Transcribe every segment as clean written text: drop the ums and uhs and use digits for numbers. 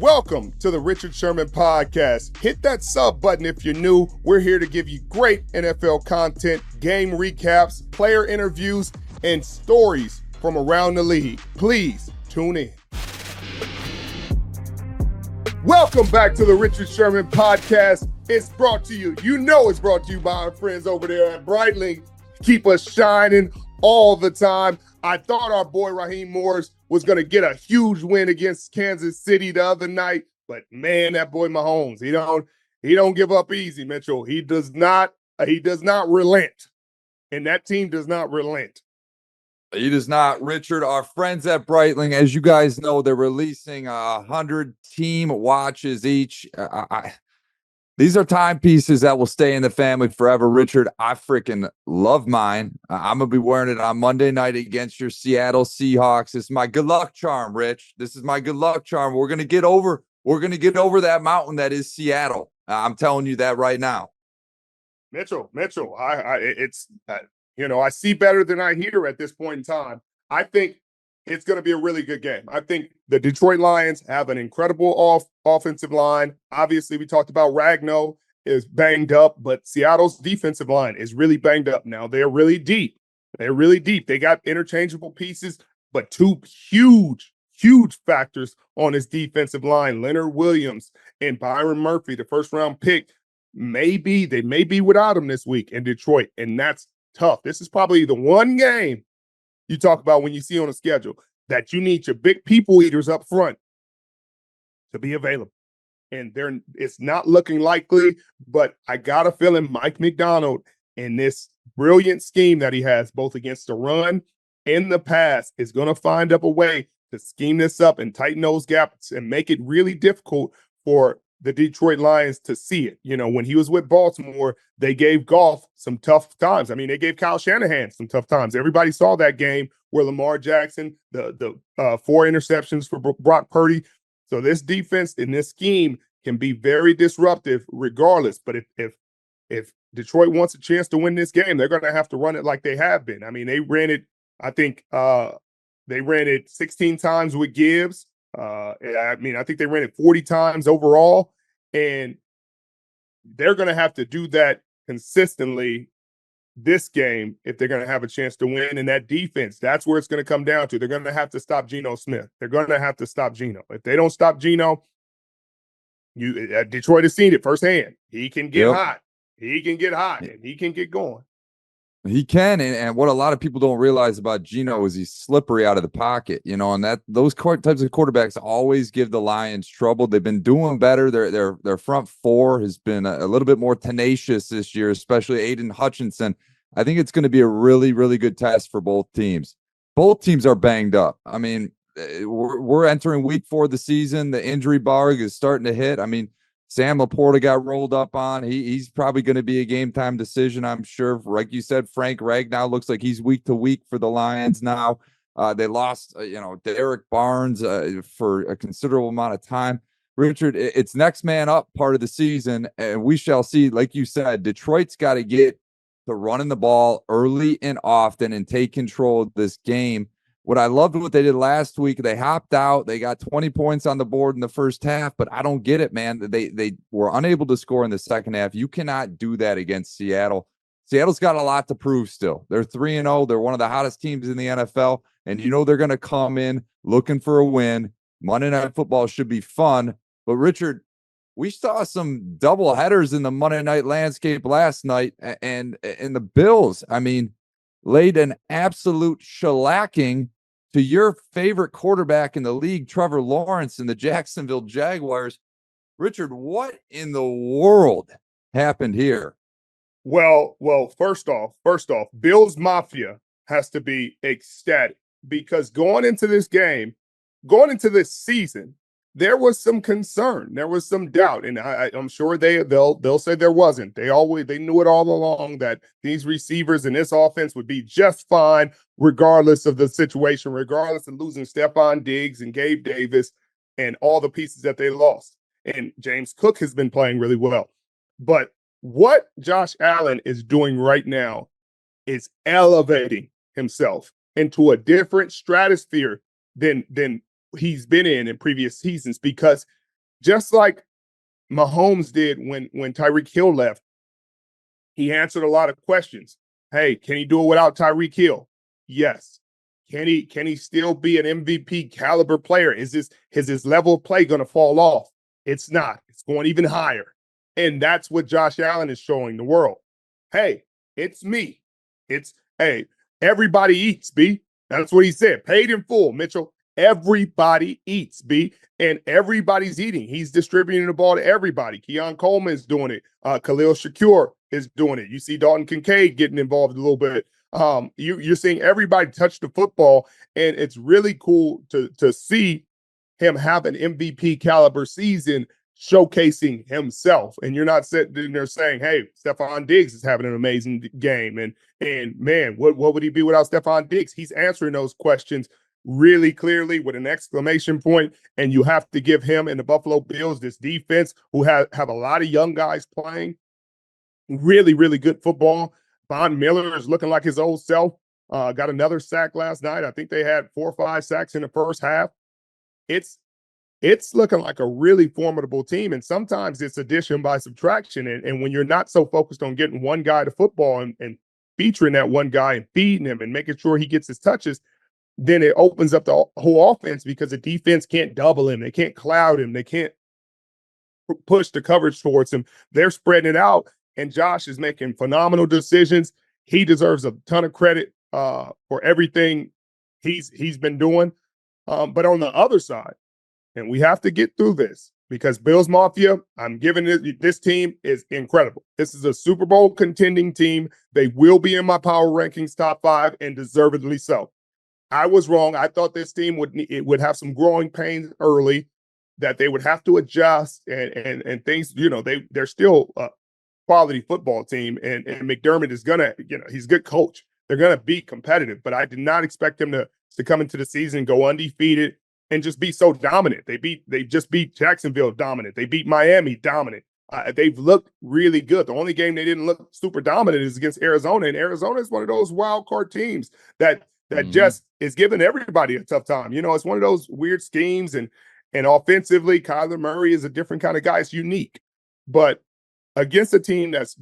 Welcome to the Richard Sherman Podcast. Hit that sub button if you're new. We're here to give you great NFL content, game recaps, player interviews, and stories from around the league. Please tune in. Welcome back to the Richard Sherman Podcast. It's brought to you, it's brought to you by our friends over there at Breitling. Keep us shining all the time. I thought our boy Raheem Morris was going to get a huge win against Kansas City the other night, but man, that boy Mahomes, he don't give up easy, Mitchell. He does not relent, and that team does not relent. He does not. Richard, our friends at Breitling, as you guys know, they're releasing 100 team watches each. These are timepieces that will stay in the family forever. Richard, I freaking love mine. I'm going to be wearing it on Monday night against your Seattle Seahawks. It's my good luck charm, Rich. This is my good luck charm. We're going to get over that mountain that is Seattle. I'm telling you that right now. Mitchell, I see better than I hear at this point in time. I think it's going to be a really good game. I think the Detroit Lions have an incredible offensive line. Obviously, we talked about Ragnow is banged up, but Seattle's defensive line is really banged up now. They're really deep. They got interchangeable pieces, but two huge factors on his defensive line, Leonard Williams and Byron Murphy, the first-round pick. They may be without him this week in Detroit, and that's tough. This is probably the one game you talk about when you see on the schedule that you need your big people eaters up front to be available. And it's not looking likely, but I got a feeling Mike McDonald in this brilliant scheme that he has both against the run and the pass is going to find up a way to scheme this up and tighten those gaps and make it really difficult for the Detroit Lions to see it. When he was with Baltimore, they gave Goff some tough times. I mean, they gave Kyle Shanahan some tough times. Everybody saw that game where Lamar Jackson, the 4 interceptions for Brock Purdy. So this defense in this scheme can be very disruptive regardless. But if Detroit wants a chance to win this game, they're going to have to run it like they have been. I mean, they ran it, I think they ran it 16 times with Gibbs. I think they ran it 40 times overall, and they're going to have to do that consistently this game if they're going to have a chance to win. And that defense, that's where it's going to come down to. They're going to have to stop Geno Smith. They're going to have to stop Geno. If they don't stop Geno, Detroit has seen it firsthand. He can get hot. He can get hot, and he can get going. He can, and what a lot of people don't realize about Geno is he's slippery out of the pocket, and those types of quarterbacks always give the Lions trouble. They've been doing better. Their front four has been a little bit more tenacious this year, especially Aiden Hutchinson. I think it's going to be a really, really good test for both teams. Both teams are banged up. I mean, we're entering week 4 of the season. The injury bug is starting to hit. I mean, Sam Laporta got rolled up on. He's probably going to be a game-time decision, I'm sure. Like you said, Frank Ragnow looks like he's week to week for the Lions now. They lost, Derek Barnes for a considerable amount of time. Richard, it's next man up part of the season, and we shall see. Like you said, Detroit's got to get to running the ball early and often and take control of this game. What I loved what they did last week, they hopped out. They got 20 points on the board in the first half, but I don't get it, man. They were unable to score in the second half. You cannot do that against Seattle. Seattle's got a lot to prove still. They're 3-0. They're one of the hottest teams in the NFL, and they're going to come in looking for a win. Monday Night Football should be fun. But, Richard, we saw some double headers in the Monday night landscape last night, and the Bills, laid an absolute shellacking to your favorite quarterback in the league, Trevor Lawrence, and the Jacksonville Jaguars. Richard, what in the world happened here? Well, first off, Bills Mafia has to be ecstatic because going into this season, there was some concern, there was some doubt, and I'm sure they'll say there wasn't. They knew it all along that these receivers in this offense would be just fine, regardless of the situation, regardless of losing Stephon Diggs and Gabe Davis and all the pieces that they lost. And James Cook has been playing really well, but what Josh Allen is doing right now is elevating himself into a different stratosphere than he's been in previous seasons, because just like Mahomes did when Tyreek Hill left. He answered a lot of questions. Hey, can he do it without Tyreek Hill? Yes. Can he still be an MVP caliber player? Is his level of play going to fall off? It's not. It's going even higher. And that's what Josh Allen is showing the world. Hey, it's me. Hey, everybody eats, B. That's what he said. Paid in full, Mitchell. Everybody eats, B. And everybody's eating. He's distributing the ball to everybody. Keon Coleman's doing it. Khalil Shakur is doing it. You see Dalton Kincaid getting involved a little bit. You're seeing everybody touch the football, and it's really cool to see him have an MVP caliber season showcasing himself. And you're not sitting there saying, hey, Stephon Diggs is having an amazing game. And man, what would he be without Stephon Diggs? He's answering those questions really clearly with an exclamation point. And you have to give him and the Buffalo Bills, this defense, who have a lot of young guys playing really, really good football. Von Miller is looking like his old self. Got another sack last night. I think they had 4 or 5 sacks in the first half. It's looking like a really formidable team. And sometimes it's addition by subtraction. And when you're not so focused on getting one guy to football and featuring that one guy and feeding him and making sure he gets his touches, then it opens up the whole offense because the defense can't double him. They can't cloud him. They can't push the coverage towards him. They're spreading it out. And Josh is making phenomenal decisions. He deserves a ton of credit for everything he's been doing. But on the other side, and we have to get through this because Bills Mafia, I'm giving it, this team is incredible. This is a Super Bowl contending team. They will be in my power rankings top 5 and deservedly so. I was wrong. I thought this team would have some growing pains early, that they would have to adjust and things. They're still quality football team, and McDermott is gonna, he's a good coach. They're gonna be competitive, but I did not expect them to come into the season, go undefeated, and just be so dominant. They just beat Jacksonville dominant. They beat Miami dominant. They've looked really good. The only game they didn't look super dominant is against Arizona, and Arizona is one of those wild card teams that just is giving everybody a tough time. It's one of those weird schemes, and offensively, Kyler Murray is a different kind of guy. It's unique, but against a team that's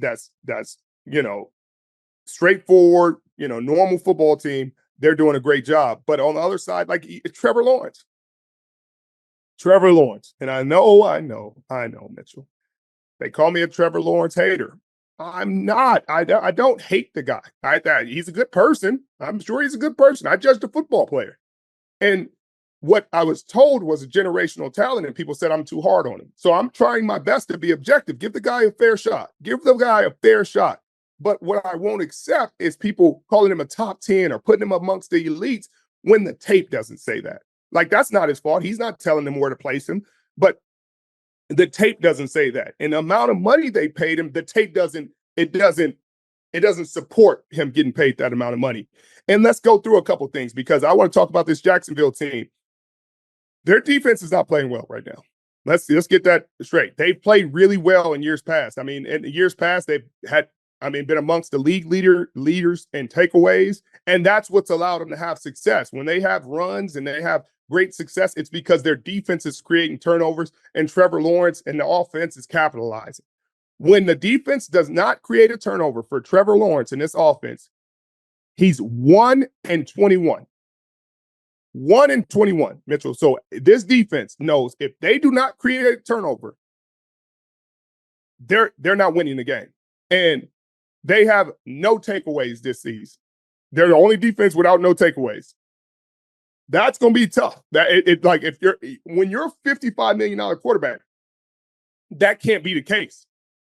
straightforward, normal football team, they're doing a great job. But on the other side, like Trevor Lawrence, and I know, Mitchell. They call me a Trevor Lawrence hater. I'm not. I don't hate the guy. He's a good person. I'm sure he's a good person. I judged a football player, and what I was told was a generational talent, and people said I'm too hard on him. So I'm trying my best to be objective. Give the guy a fair shot. But what I won't accept is people calling him a top 10 or putting him amongst the elites when the tape doesn't say that. Like, that's not his fault. He's not telling them where to place him, but the tape doesn't say that. And the amount of money they paid him, the tape doesn't support him getting paid that amount of money. And let's go through a couple things, because I want to talk about this Jacksonville team. Their defense is not playing well right now. Let's get that straight. They've played really well in years past. I mean, in years past, they've been amongst the league leaders in takeaways, and that's what's allowed them to have success. When they have runs and they have great success, it's because their defense is creating turnovers, and Trevor Lawrence and the offense is capitalizing. When the defense does not create a turnover for Trevor Lawrence in this offense, he's 1-21. 1-21, Mitchell. So this defense knows if they do not create a turnover, they're not winning the game. And they have no takeaways this season. They're the only defense without no takeaways. That's going to be tough. When you're a $55 million quarterback, that can't be the case.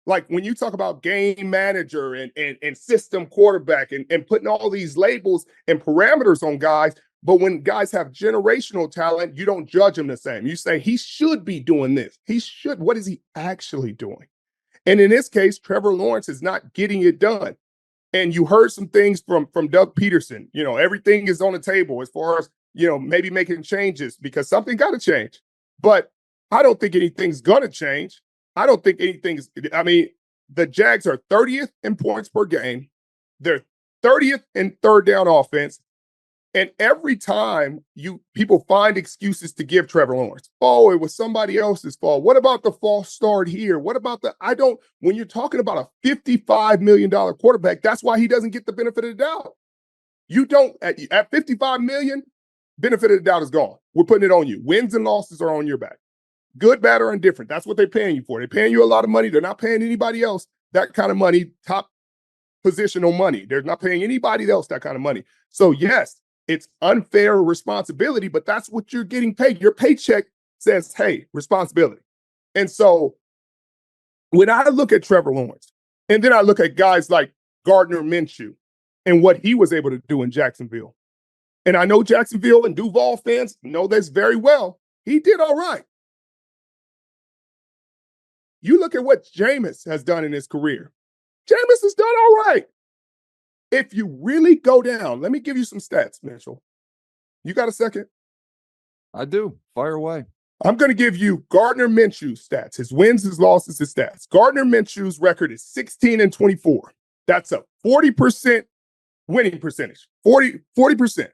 Like, when you talk about game manager and system quarterback and putting all these labels and parameters on guys, but when guys have generational talent, you don't judge them the same. You say he should be doing this. He should. What is he actually doing? And in this case, Trevor Lawrence is not getting it done. And you heard some things from Doug Peterson. Everything is on the table as far as, maybe making changes, because something got to change. But I don't think anything's going to change. The Jags are 30th in points per game. They're 30th in third down offense. And every time people find excuses to give Trevor Lawrence. Oh, it was somebody else's fault. What about the false start here? What about when you're talking about a $55 million quarterback, that's why he doesn't get the benefit of the doubt. You don't, at $55 million, benefit of the doubt is gone. We're putting it on you. Wins and losses are on your back. Good, bad, or indifferent. That's what they're paying you for. They're paying you a lot of money. They're not paying anybody else that kind of money, top positional money. They're not paying anybody else that kind of money. So yes, it's unfair responsibility, but that's what you're getting paid. Your paycheck says, hey, responsibility. And so when I look at Trevor Lawrence, and then I look at guys like Gardner Minshew and what he was able to do in Jacksonville, and I know Jacksonville and Duval fans know this very well, he did all right. You look at what Jameis has done in his career. Jameis has done all right. If you really go down, let me give you some stats, Mitchell. You got a second? I do. Fire away. I'm going to give you Gardner Minshew's stats, his wins, his losses, his stats. Gardner Minshew's record is 16-24. That's a 40% winning percentage. 40%.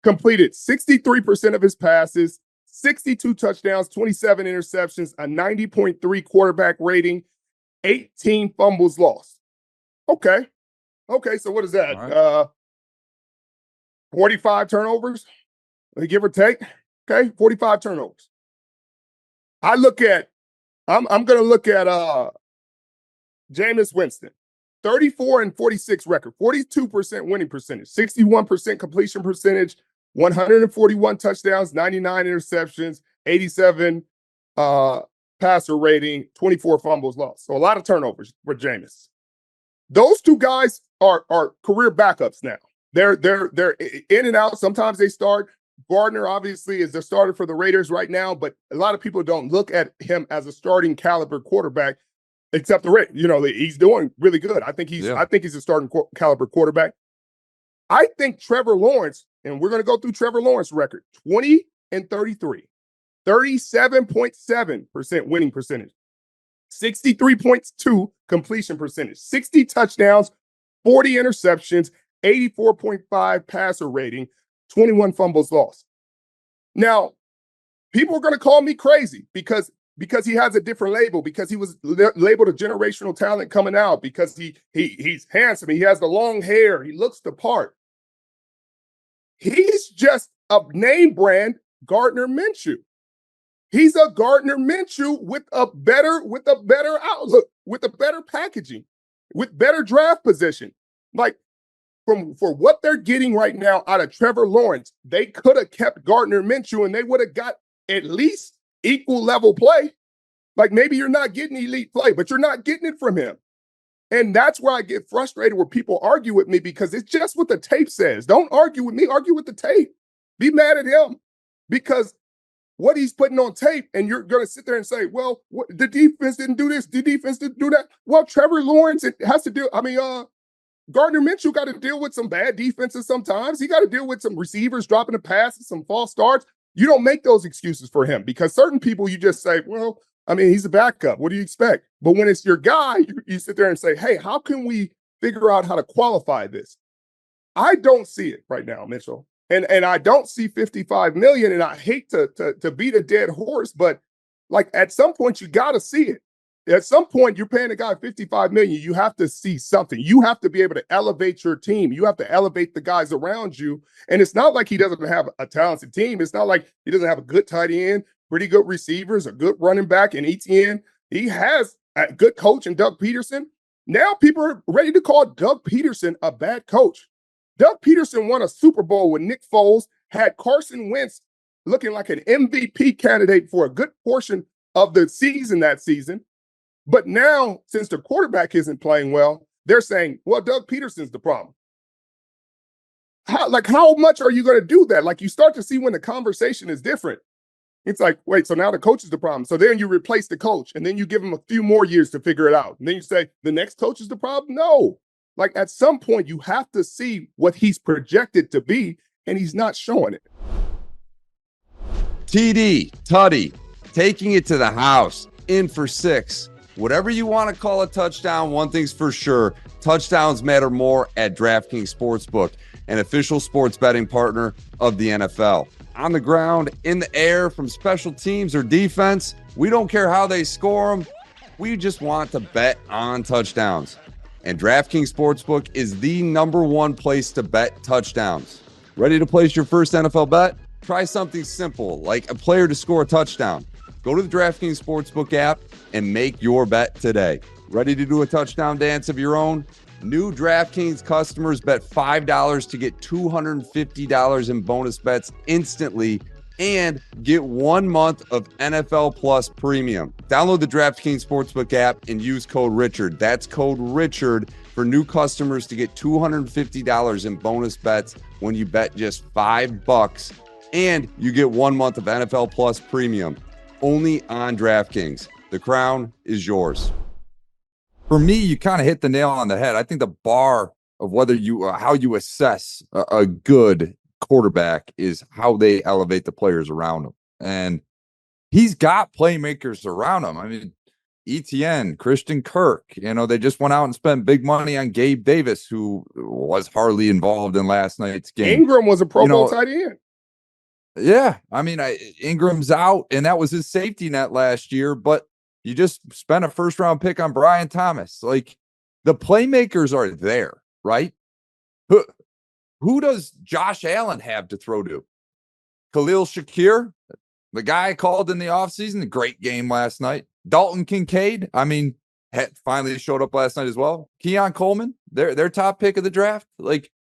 Completed 63% of his passes, 62 touchdowns, 27 interceptions, a 90.3 quarterback rating, 18 fumbles lost. Okay, so what is that? Right. 45 turnovers, give or take. Okay, 45 turnovers. I'm going to look at Jameis Winston. 34-46 record, 42% winning percentage, 61% completion percentage, 141 touchdowns, 99 interceptions, 87 passer rating, 24 fumbles lost. So a lot of turnovers for Jameis. Those two guys are career backups now. They're in and out. Sometimes they start. Gardner obviously is the starter for the Raiders right now, but a lot of people don't look at him as a starting caliber quarterback. Except he's doing really good. I think he's a starting caliber quarterback. I think Trevor Lawrence, and we're going to go through Trevor Lawrence's record, 20-33, 37.7% winning percentage, 63.2 completion percentage, 60 touchdowns, 40 interceptions, 84.5 passer rating, 21 fumbles lost. Now, people are going to call me crazy because he has a different label, because he was labeled a generational talent coming out, because he's handsome, he has the long hair, he looks the part. He's just a name brand Gardner Minshew. He's a Gardner Minshew with a better outlook, with a better packaging, with better draft position. Like, for what they're getting right now out of Trevor Lawrence, they could have kept Gardner Minshew and they would have got at least equal level play. Like, maybe you're not getting elite play, but you're not getting it from him. And that's where I get frustrated where people argue with me, because it's just what the tape says. Don't argue with me, argue with the tape. Be mad at him because what he's putting on tape, and you're going to sit there and say, well, the defense didn't do this, the defense didn't do that. Well, Trevor Lawrence has to do, Gardner Minshew got to deal with some bad defenses sometimes. He got to deal with some receivers dropping the passes, some false starts. You don't make those excuses for him, because certain people you just say, well, he's a backup. What do you expect? But when it's your guy, you sit there and say, hey, how can we figure out how to qualify this? I don't see it right now, Mitchell. And I don't see 55 million, and I hate to beat a dead horse, but like at some point you got to see it. At some point, you're paying a guy 55 million. You have to see something. You have to be able to elevate your team. You have to elevate the guys around you. And it's not like he doesn't have a talented team. It's not like he doesn't have a good tight end, pretty good receivers, a good running back in ETN. He has a good coach in Doug Peterson. Now people are ready to call Doug Peterson a bad coach. Doug Peterson won a Super Bowl with Nick Foles, had Carson Wentz looking like an MVP candidate for a good portion of the season that season. But now, since the quarterback isn't playing well, they're saying, well, Doug Peterson's the problem. How much are you going to do that? Like, you start to see when the conversation is different. It's like, wait, so now the coach is the problem. So then you replace the coach, and then you give him a few more years to figure it out. And then you say, the next coach is the problem? No. Like, at some point, you have to see what he's projected to be, and he's not showing it. TD, Tutty, taking it to the house, in for 6. Whatever you want to call a touchdown, one thing's for sure, touchdowns matter more at DraftKings Sportsbook. an official sports betting partner of the NFL. On the ground, in the air, from special teams or defense, we don't care how they score them. We just want to bet on touchdowns. And DraftKings Sportsbook is the #1 place to bet touchdowns. Ready to place your first NFL bet? Try something simple, like a player to score a touchdown. Go to the DraftKings Sportsbook app and make your bet today. Ready to do a touchdown dance of your own? New DraftKings customers bet $5 to get $250 in bonus bets instantly and get 1 month of NFL Plus Premium. Download the DraftKings Sportsbook app and use code Richard. That's code Richard for new customers to get $250 in bonus bets when you bet just $5, and you get 1 month of NFL Plus Premium. Only on DraftKings. The crown is yours. For me, you kind of hit the nail on the head. I think the bar of whether you how you assess a good quarterback is how they elevate the players around him. And he's got playmakers around him. I mean, ETN, Christian Kirk, they just went out and spent big money on Gabe Davis, who was hardly involved in last night's game. Ingram was a Pro Bowl tight end. Yeah, I mean, Ingram's out, and that was his safety net last year, but you just spent a first-round pick on Brian Thomas. Like, the playmakers are there, right? Who does Josh Allen have to throw to? Khalil Shakir, the guy I called in the offseason, a great game last night. Dalton Kincaid, I mean, finally showed up last night as well. Keon Coleman, their top pick of the draft. Like,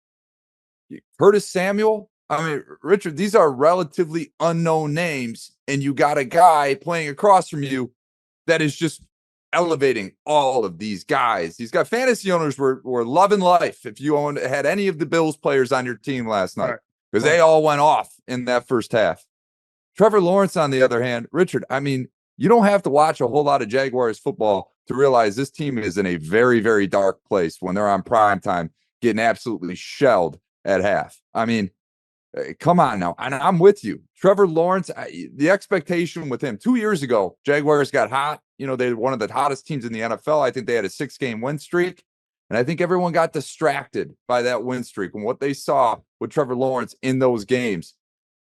Curtis Samuel. I mean, Richard, these are relatively unknown names, and you got a guy playing across from you that is just elevating all of these guys. These got fantasy owners were loving life if you had any of the Bills players on your team last night, because they all went off in that first half. Trevor Lawrence, on the other hand, Richard, I mean, you don't have to watch a whole lot of Jaguars football to realize this team is in a very, very dark place when they're on prime time, getting absolutely shelled at half. I mean, come on now. And I'm with you. Trevor Lawrence, the expectation with him 2 years ago, Jaguars got hot. They're one of the hottest teams in the NFL. I think they had a 6-game win streak. And I think everyone got distracted by that win streak and what they saw with Trevor Lawrence in those games.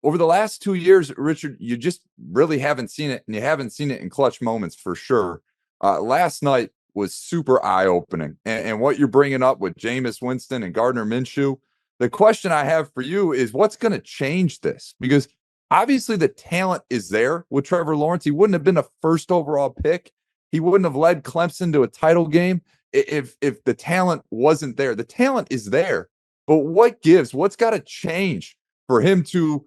Over the last 2 years, Richard, you just really haven't seen it, and you haven't seen it in clutch moments for sure. Last night was super eye-opening. And what you're bringing up with Jameis Winston and Gardner Minshew, the question I have for you is what's going to change this? Because obviously the talent is there with Trevor Lawrence. He wouldn't have been a first overall pick. He wouldn't have led Clemson to a title game if the talent wasn't there. The talent is there. But what gives? What's got to change for him to,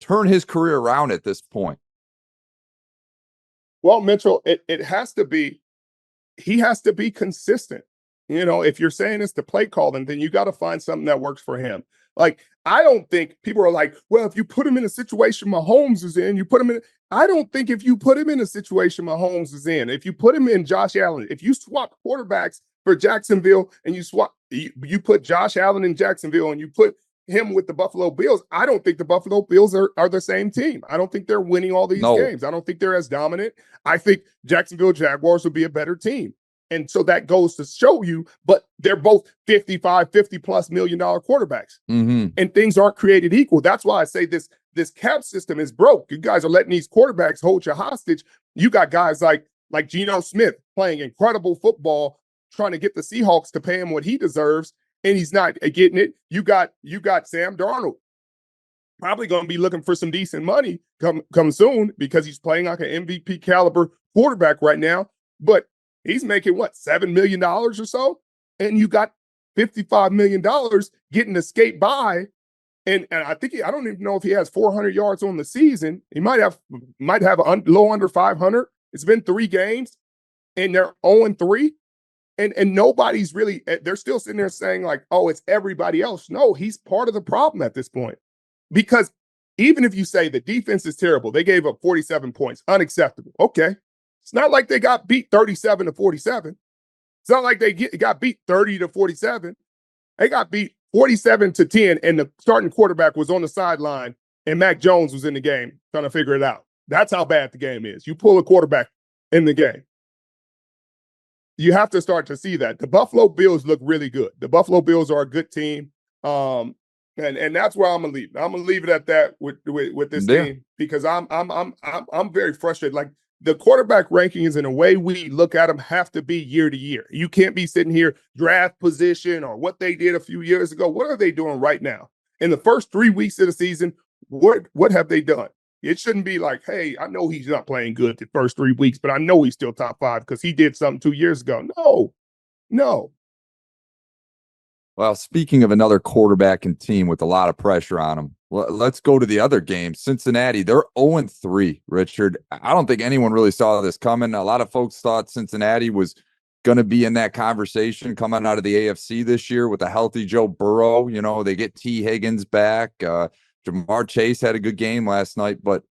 turn his career around at this point? Well, Mitchell, it has to be, he has to be consistent. If you're saying it's the play calling, then you got to find something that works for him. Like, I don't think people are like, well, if you put him in a situation Mahomes is in, I don't think if you put him in a situation Mahomes is in, if you put him in Josh Allen, if you swap quarterbacks for Jacksonville and you put Josh Allen in Jacksonville and you put him with the Buffalo Bills, I don't think the Buffalo Bills are the same team. I don't think they're winning all these games. I don't think they're as dominant. I think Jacksonville Jaguars would be a better team. And so that goes to show you, but they're both $50+ million quarterbacks. Mm-hmm. And things aren't created equal. That's why I say this cap system is broke. You guys are letting these quarterbacks hold you hostage. You got guys like Geno Smith playing incredible football, trying to get the Seahawks to pay him what he deserves, and he's not getting it. You got Sam Darnold probably going to be looking for some decent money come soon because he's playing like an MVP caliber quarterback right now. But he's making $7 million or so, and you got $55 million getting to skate by. And I think I don't even know if he has 400 yards on the season. He might have a low under 500. It's been 3 games, and they're 0-3, and nobody's really. They're still sitting there saying like, "Oh, it's everybody else." No, he's part of the problem at this point, because even if you say the defense is terrible, they gave up 47 points, unacceptable. Okay. It's not like they got beat 37-47. It's not like they got beat 30-47. They got beat 47-10, and the starting quarterback was on the sideline, and Mac Jones was in the game trying to figure it out. That's how bad the game is. You pull a quarterback in the game. You have to start to see that. The Buffalo Bills look really good. The Buffalo Bills are a good team. And that's where I'm gonna leave it. I'm gonna leave it at that with this Yeah. team because I'm very frustrated. Like the quarterback rankings and the way we look at them have to be year to year. You can't be sitting here draft position or what they did a few years ago. What are they doing right now? In the first 3 weeks of the season, what have they done? It shouldn't be like, hey, I know he's not playing good the first 3 weeks, but I know he's still top 5 because he did something 2 years ago. No. Well, speaking of another quarterback and team with a lot of pressure on them, let's go to the other game. Cincinnati, they're 0-3, Richard. I don't think anyone really saw this coming. A lot of folks thought Cincinnati was going to be in that conversation coming out of the AFC this year with a healthy Joe Burrow. You know, they get T. Higgins back. Jamar Chase had a good game last night, but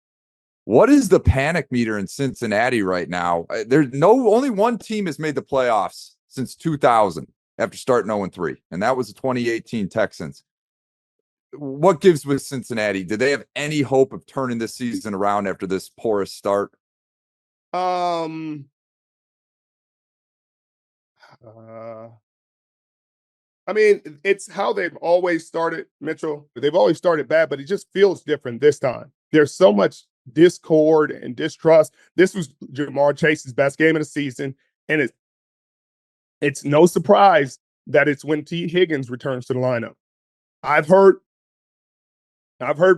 what is the panic meter in Cincinnati right now? Only one team has made the playoffs since 2000 after starting 0-3, and that was the 2018 Texans. What gives with Cincinnati? Do they have any hope of turning this season around after this porous start? I mean, it's how they've always started, Mitchell. They've always started bad, but it just feels different this time. There's so much discord and distrust. This was Jamar Chase's best game of the season, and it's no surprise that it's when T. Higgins returns to the lineup. I've heard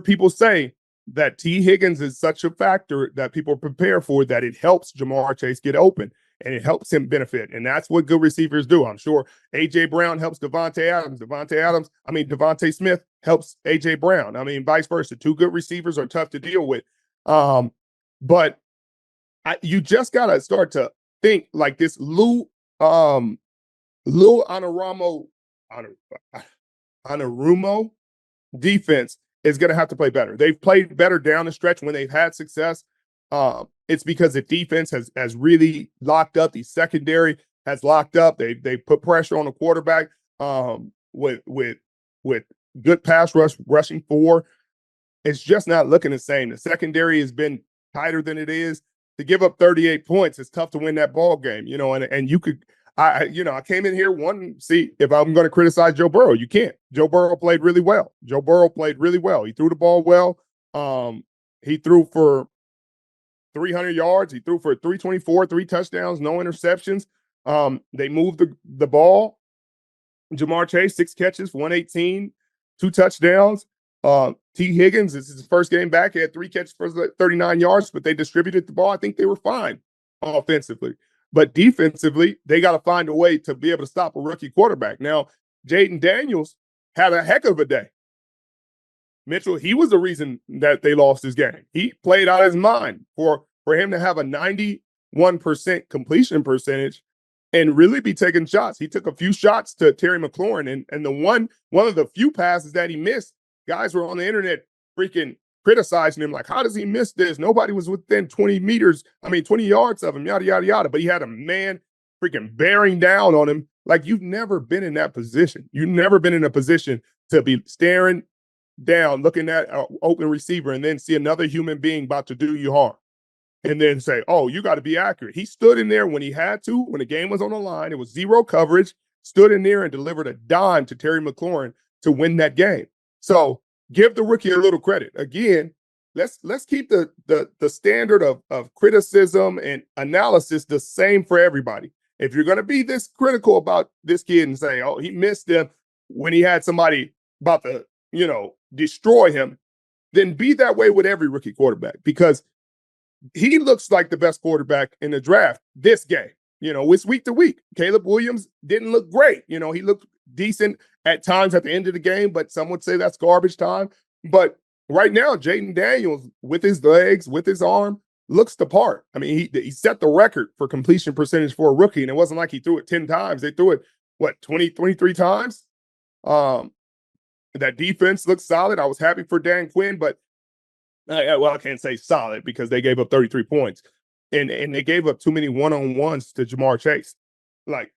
people say that T. Higgins is such a factor that people prepare for that it helps Jamar Chase get open and it helps him benefit. And that's what good receivers do. I'm sure A.J. Brown helps Devontae Smith helps A.J. Brown. I mean, vice versa. Two good receivers are tough to deal with. But you just got to start to think like this Lou Anarumo defense is going to have to play better. They've played better down the stretch when they've had success. It's because the defense has really locked up. The secondary has locked up. They put pressure on the quarterback with good pass rushing for. It's just not looking the same. The secondary has been tighter than it is. To give up 38 points, it's tough to win that ball game, and you could. I came in here see if I'm going to criticize Joe Burrow. You can't. Joe Burrow played really well. He threw the ball well. He threw for 300 yards. He threw for 324, 3 touchdowns, no interceptions. They moved the ball. Jamar Chase, 6 catches, 118, 2 touchdowns. T. Higgins, this is his first game back. He had 3 catches for 39 yards, but they distributed the ball. I think they were fine offensively. But defensively, they got to find a way to be able to stop a rookie quarterback. Now, Jayden Daniels had a heck of a day. Mitchell, he was the reason that they lost this game. He played out his mind for him to have a 91% completion percentage and really be taking shots. He took a few shots to Terry McLaurin, and the one of the few passes that he missed, guys were on the internet freaking criticizing him like, how does he miss this? Nobody was within 20 yards of him, yada, yada, yada. But he had a man freaking bearing down on him like you've never been in that position. You've never been in a position to be staring down, looking at an open receiver and then see another human being about to do you harm. And then say, oh, you got to be accurate. He stood in there when he had to, when the game was on the line. It was zero coverage, stood in there and delivered a dime to Terry McLaurin to win that game. So give the rookie a little credit. Again, let's keep the standard of criticism and analysis the same for everybody. If you're going to be this critical about this kid and say, oh, he missed him when he had somebody about to, destroy him, then be that way with every rookie quarterback because he looks like the best quarterback in the draft this game. It's week to week. Caleb Williams didn't look great. He looked decent at times at the end of the game, but some would say that's garbage time. But right now, Jayden Daniels, with his legs, with his arm, looks the part. I mean, he set the record for completion percentage for a rookie, and it wasn't like he threw it 10 times. They threw it, 23 times? That defense looks solid. I was happy for Dan Quinn, but I can't say solid because they gave up 33 points. And they gave up too many one-on-ones to Jamar Chase. Like,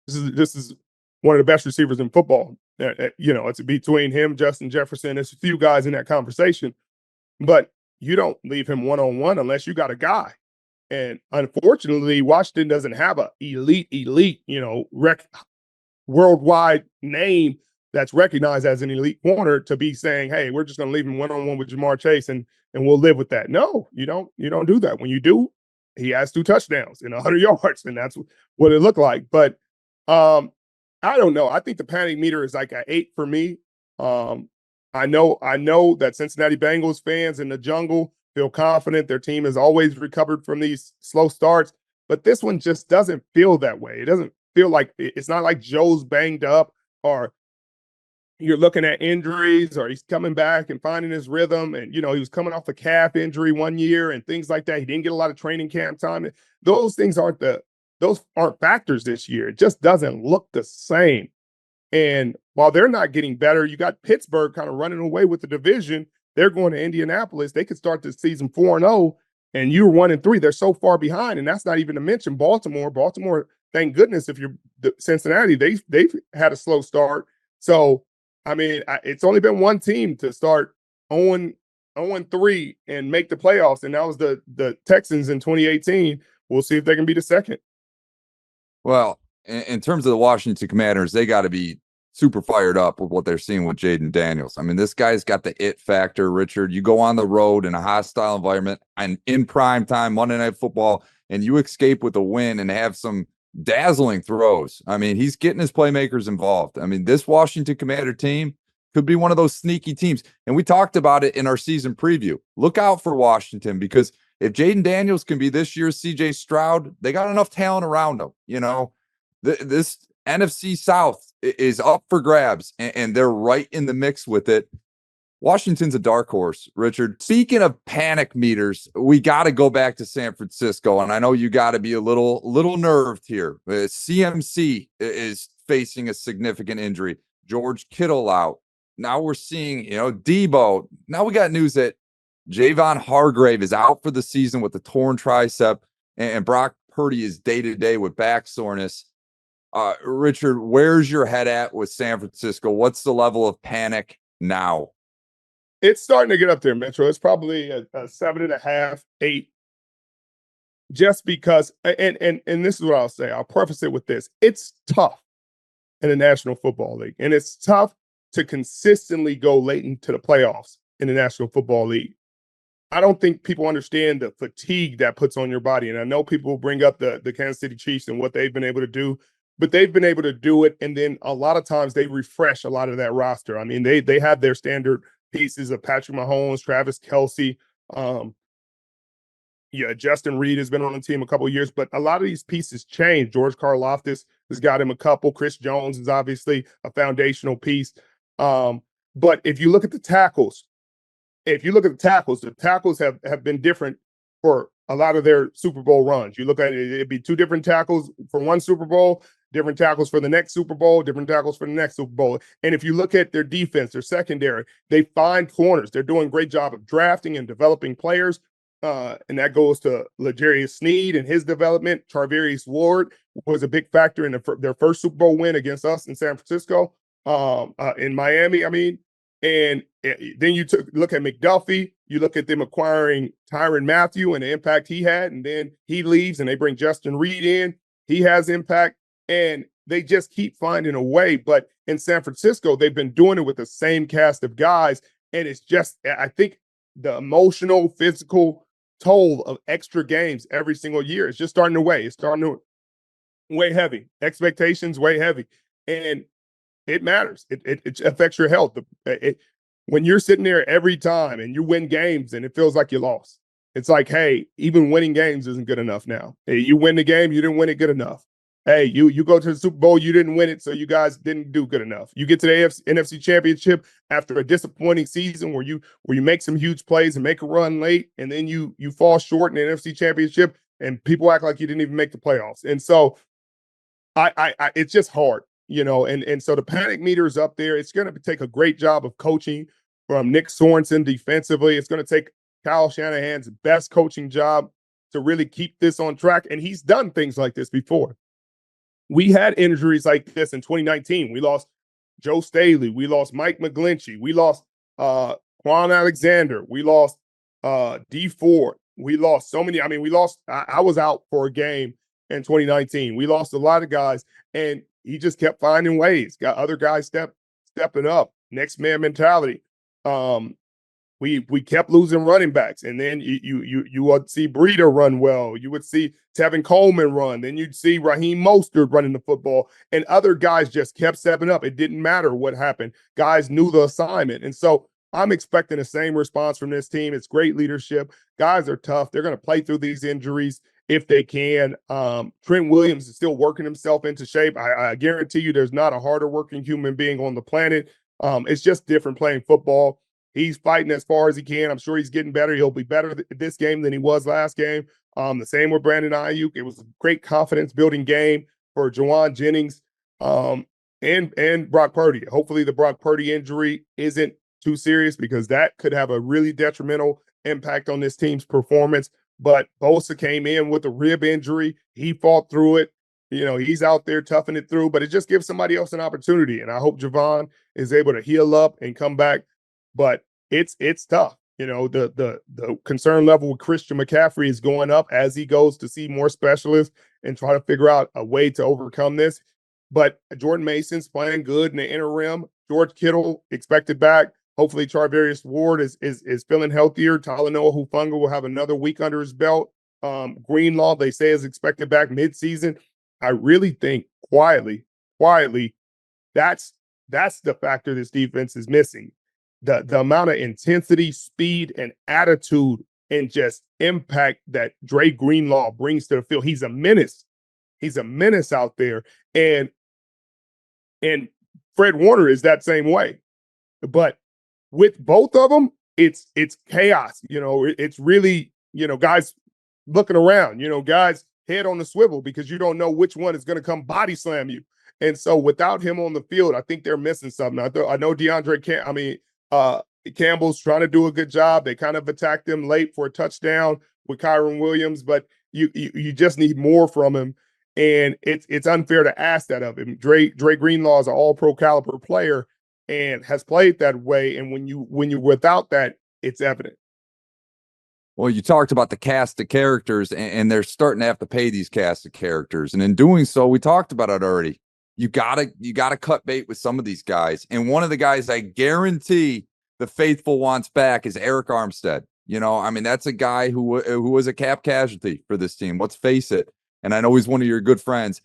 this is one of the best receivers in football. It's between him, Justin Jefferson. There's a few guys in that conversation, but you don't leave him one-on-one unless you got a guy. And unfortunately, Washington doesn't have a elite, worldwide name that's recognized as an elite corner to be saying, hey, we're just going to leave him one-on-one with Jamar Chase and we'll live with that. No, you don't do that. When you do, he has 2 touchdowns and 100 yards, and that's what it looked like. But I don't know. I think the panic meter is like an 8 for me. I know that Cincinnati Bengals fans in the jungle feel confident. Their team has always recovered from these slow starts, but this one just doesn't feel that way. It doesn't feel like it's not like Joe's banged up or you're looking at injuries or he's coming back and finding his rhythm. And, he was coming off a calf injury one year and things like that. He didn't get a lot of training camp time. Those things aren't factors this year. It just doesn't look the same. And while they're not getting better, you got Pittsburgh kind of running away with the division. They're going to Indianapolis. They could start this season 4-0, and you're 1-3. They're so far behind, and that's not even to mention Baltimore. Baltimore, thank goodness, if you're Cincinnati, they've had a slow start. So, I mean, it's only been one team to start 0-3 and make the playoffs, and that was the Texans in 2018. We'll see if they can be the second. Well, in terms of the Washington Commanders, they got to be super fired up with what they're seeing with Jayden Daniels. I mean, this guy's got the it factor, Richard. You go on the road in a hostile environment and in prime time, Monday Night Football, and you escape with a win and have some dazzling throws. I mean, he's getting his playmakers involved. I mean, this Washington Commander team could be one of those sneaky teams. And we talked about it in our season preview. Look out for Washington, because if Jayden Daniels can be this year's CJ Stroud, they got enough talent around him. This NFC South is up for grabs, and they're right in the mix with it. Washington's a dark horse, Richard. Speaking of panic meters, we got to go back to San Francisco, and I know you got to be a little nerved here. CMC is facing a significant injury. George Kittle out. Now we're seeing, Deebo. Now we got news that Javon Hargrave is out for the season with a torn tricep, and Brock Purdy is day-to-day with back soreness. Richard, where's your head at with San Francisco? What's the level of panic now? It's starting to get up there, Metro. It's probably a 7.5, 8. Just because, and this is what I'll say. I'll preface it with this. It's tough in the National Football League, and it's tough to consistently go late into the playoffs in the National Football League. I don't think people understand the fatigue that puts on your body. And I know people will bring up the Kansas City Chiefs and what they've been able to do, but they've been able to do it. And then a lot of times they refresh a lot of that roster. I mean, they have their standard pieces of Patrick Mahomes, Travis Kelce. Justin Reed has been on the team a couple of years, but a lot of these pieces change. George Karlaftis has got him a couple. Chris Jones is obviously a foundational piece. But if you look at the tackles, the tackles have been different for a lot of their Super Bowl runs. You look at it, it'd be 2 different tackles for one Super Bowl, different tackles for the next Super Bowl, different tackles for the next Super Bowl. And if you look at their defense, their secondary, they find corners. They're doing a great job of drafting and developing players. And that goes to L'Jarius Sneed and his development. Charvarius Ward was a big factor in their first Super Bowl win against us in San Francisco, in Miami, I mean. And then you look at McDuffie, you look at them acquiring Tyrann Mathieu and the impact he had, and then he leaves and they bring Justin Reed in. He has impact, and they just keep finding a way. But in San Francisco, they've been doing it with the same cast of guys, and it's just, I think, the emotional, physical toll of extra games every single year is just starting to weigh. It's starting to weigh heavy. Expectations weigh heavy. And it matters. It affects your health. When you're sitting there every time and you win games and it feels like you lost, it's like, hey, even winning games isn't good enough now. Hey, you win the game, you didn't win it good enough. Hey, you go to the Super Bowl, you didn't win it, so you guys didn't do good enough. You get to the NFC Championship after a disappointing season where you make some huge plays and make a run late, and then you fall short in the NFC Championship, and people act like you didn't even make the playoffs. And so, it's just hard. And so the panic meter is up there. It's going to take a great job of coaching from Nick Sorensen defensively. It's going to take Kyle Shanahan's best coaching job to really keep this on track. And he's done things like this before. We had injuries like this in 2019. We lost Joe Staley. We lost Mike McGlinchey. We lost Quan Alexander. We lost D Ford. We lost so many. I mean, I was out for a game in 2019. We lost a lot of guys, and he just kept finding ways. Got other guys step stepping up, next man mentality. We kept losing running backs, and then you would see Breida run well. You would see Tevin Coleman run. Then you'd see Raheem Mostert running the football, and other guys just kept stepping up. It didn't matter what happened. Guys knew the assignment, and so I'm expecting the same response from this team. It's great leadership. Guys are tough. They're going to play through these injuries if they can. Trent Williams is still working himself into shape. I guarantee you there's not a harder working human being on the planet. It's just different playing football. He's fighting as far as he can. I'm sure he's getting better. He'll be better this game than he was last game. The same with Brandon Ayuk. It was a great confidence-building game for Jawan Jennings and Brock Purdy. Hopefully the Brock Purdy injury isn't too serious, because that could have a really detrimental impact on this team's performance. But Bosa came in with a rib injury. He fought through it. He's out there toughing it through, but it just gives somebody else an opportunity. And I hope Javon is able to heal up and come back. But it's tough. The concern level with Christian McCaffrey is going up as he goes to see more specialists and try to figure out a way to overcome this. But Jordan Mason's playing good in the interim. George Kittle expected back. Hopefully Charvarius Ward is feeling healthier. Talanoa Hufanga will have another week under his belt. Greenlaw, they say, is expected back midseason. I really think quietly, that's the factor this defense is missing. The amount of intensity, speed, and attitude and just impact that Dre Greenlaw brings to the field. He's a menace. He's a menace out there. And Fred Warner is that same way. But with both of them, it's chaos. It's really, guys looking around, guys head on the swivel, because you don't know which one is going to come body slam you. And so without him on the field, I think they're missing something. I know Campbell's trying to do a good job. They kind of attacked him late for a touchdown with Kyron Williams, but you just need more from him. And it's unfair to ask that of him. Dre Greenlaw is an all-pro caliber player and has played that way. And when you're without that, it's evident. Well, you talked about the cast of characters, and they're starting to have to pay these cast of characters. And in doing so, we talked about it already. You gotta cut bait with some of these guys. And one of the guys I guarantee the faithful wants back is Eric Armstead. That's a guy who was a cap casualty for this team. Let's face it. And I know he's one of your good friends.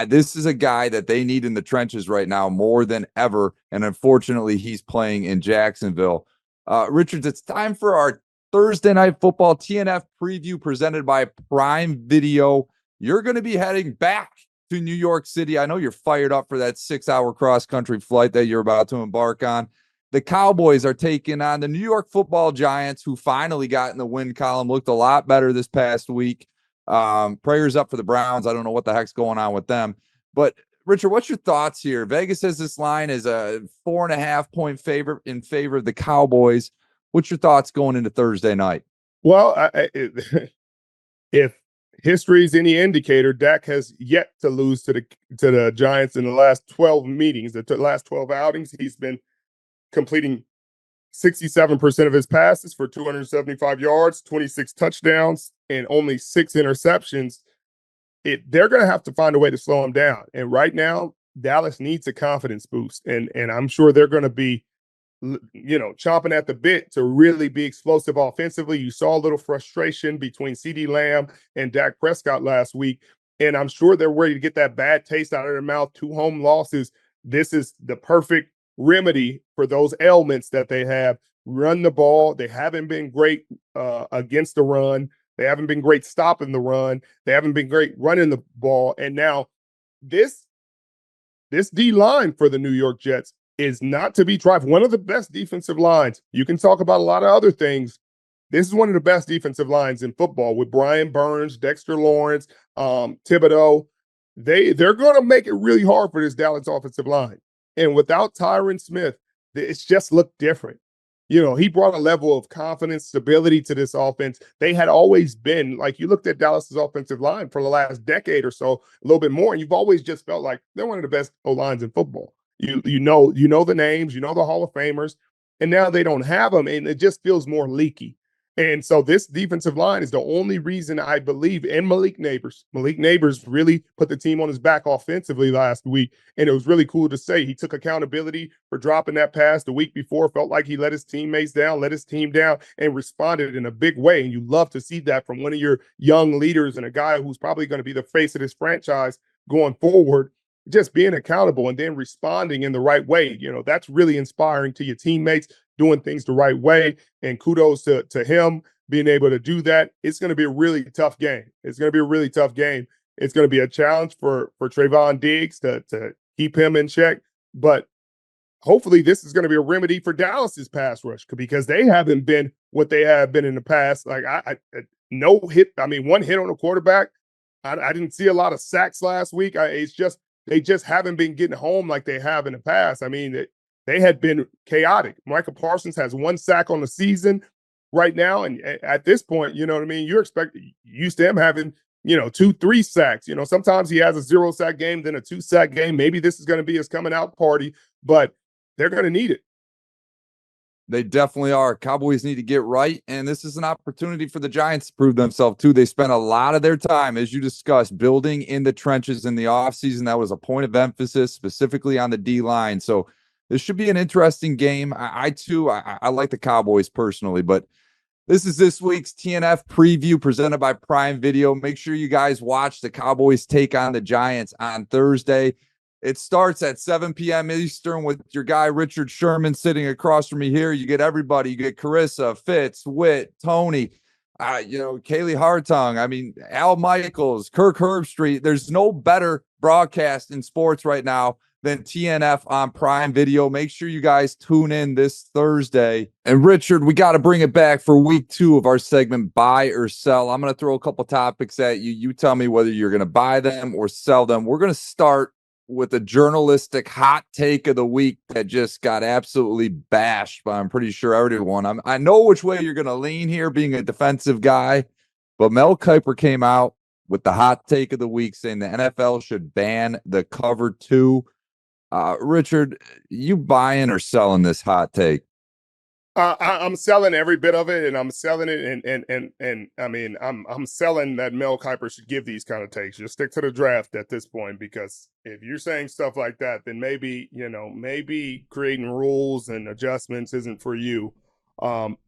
This is a guy that they need in the trenches right now more than ever. And unfortunately, he's playing in Jacksonville. Richards, it's time for our Thursday Night Football TNF preview presented by Prime Video. You're going to be heading back to New York City. I know you're fired up for that 6-hour cross-country flight that you're about to embark on. The Cowboys are taking on the New York Football Giants, who finally got in the win column, looked a lot better this past week. Prayers up for the Browns. I don't know what the heck's going on with them. But, Richard, what's your thoughts here? Vegas says this line is a 4.5-point favorite in favor of the Cowboys. What's your thoughts going into Thursday night? Well, if history's any indicator, Dak has yet to lose to the Giants in the last 12 meetings. The last 12 outings, he's been completing 67% of his passes for 275 yards, 26 touchdowns, and only 6 interceptions. They're going to have to find a way to slow him down. And right now, Dallas needs a confidence boost. And I'm sure they're going to be, chomping at the bit to really be explosive offensively. You saw a little frustration between CeeDee Lamb and Dak Prescott last week. And I'm sure they're ready to get that bad taste out of their mouth. 2 home losses. This is the perfect remedy for those ailments that they have. Run the ball. They haven't been great against the run. They haven't been great stopping the run. They haven't been great running the ball. And now this D line for the New York Jets is not to be trifled. One of the best defensive lines. You can talk about a lot of other things. This is one of the best defensive lines in football with Brian Burns, Dexter Lawrence, Thibodeau. They're going to make it really hard for this Dallas offensive line. And without Tyron Smith, it's just looked different. He brought a level of confidence, stability to this offense. They had always been, like, you looked at Dallas's offensive line for the last decade or so, a little bit more, and you've always just felt like they're one of the best O-lines in football. You know the names, the Hall of Famers, and now they don't have them, and it just feels more leaky. And so this defensive line is the only reason I believe, and Malik Neighbors. Malik Neighbors really put the team on his back offensively last week. And it was really cool to say he took accountability for dropping that pass the week before. Felt like he let his teammates down, let his team down, and responded in a big way. And you love to see that from one of your young leaders and a guy who's probably going to be the face of this franchise going forward. Just being accountable and then responding in the right way. That's really inspiring to your teammates, doing things the right way. And kudos to him being able to do that. It's going to be a really tough game. It's going to be a really tough game. It's going to be a challenge for Trayvon Diggs to keep him in check. But hopefully this is going to be a remedy for Dallas's pass rush, because they haven't been what they have been in the past. Like no hit. I mean, one hit on a quarterback. I didn't see a lot of sacks last week. It's just they just haven't been getting home like they have in the past. I mean, they had been chaotic. Micah Parsons has 1 sack on the season right now. And at this point, you know what I mean? You're used to him having, 2-3 sacks. Sometimes he has a 0-sack game, then a 2-sack game. Maybe this is going to be his coming out party, but they're going to need it. They definitely are. Cowboys need to get right, and this is an opportunity for the Giants to prove themselves too. They spent a lot of their time, as you discussed, building in the trenches in the offseason. That was a point of emphasis, specifically on the D-line. So this should be an interesting game. I like the Cowboys personally, but this is this week's TNF preview presented by Prime Video. Make sure you guys watch the Cowboys take on the Giants on Thursday. It starts at 7 p.m. Eastern with your guy, Richard Sherman, sitting across from me here. You get everybody. You get Carissa, Fitz, Witt, Tony, Kaylee Hartung. I mean, Al Michaels, Kirk Herbstreit. There's no better broadcast in sports right now than TNF on Prime Video. Make sure you guys tune in this Thursday. And Richard, we got to bring it back for week 2 of our segment, Buy or Sell. I'm going to throw a couple topics at you. You tell me whether you're going to buy them or sell them. We're going to start with a journalistic hot take of the week that just got absolutely bashed by, I'm pretty sure, everyone. I know which way you're going to lean here, being a defensive guy, but Mel Kiper came out with the hot take of the week saying the NFL should ban the cover 2. Richard, you buying or selling this hot take? I'm selling every bit of it, and I'm selling it, and I mean, I'm selling that Mel Kiper should give these kind of takes. Just stick to the draft at this point, because if you're saying stuff like that, then maybe creating rules and adjustments isn't for you.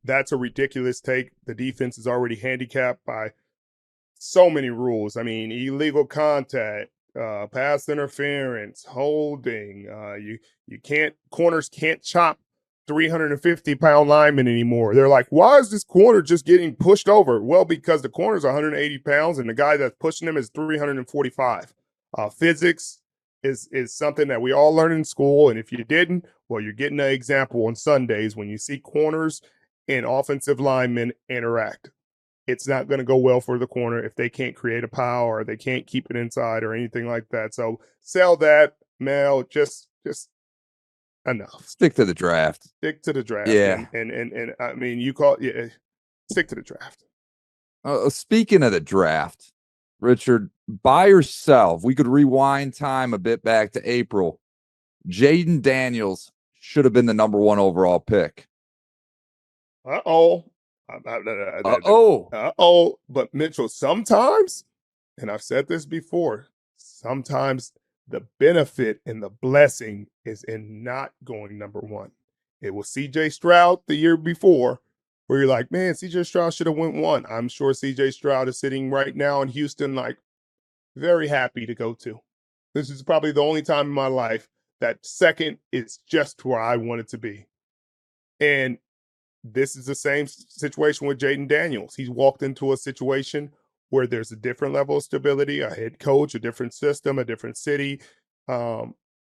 That's a ridiculous take. The defense is already handicapped by so many rules. I mean, illegal contact, pass interference, holding. Corners can't chop 350-pound linemen anymore. They're like, why is this corner just getting pushed over? Well, because the corner's 180 pounds and the guy that's pushing him is 345. Physics is something that we all learn in school, and if you didn't, well, you're getting an example on Sundays when you see corners and offensive linemen interact. It's not going to go well for the corner if they can't create a pile or they can't keep it inside or anything like that. So sell that, Mel. Just enough. Stick to the draft. Stick to the draft. Yeah. And I mean, stick to the draft. Speaking of the draft, Richard, buy or sell? If we could rewind time a bit back to April, Jayden Daniels should have been the number 1 overall pick. Uh-oh. But Mitchell, sometimes, and I've said this before, sometimes the benefit and the blessing is in not going number 1. It was CJ Stroud the year before, where you're like, man, CJ Stroud should have went 1. I'm sure CJ Stroud is sitting right now in Houston, like, very happy to go to. This is probably the only time in my life that second is just where I want it to be. And this is the same situation with Jayden Daniels. He's walked into a situation where there's a different level of stability, a head coach, a different system, a different city,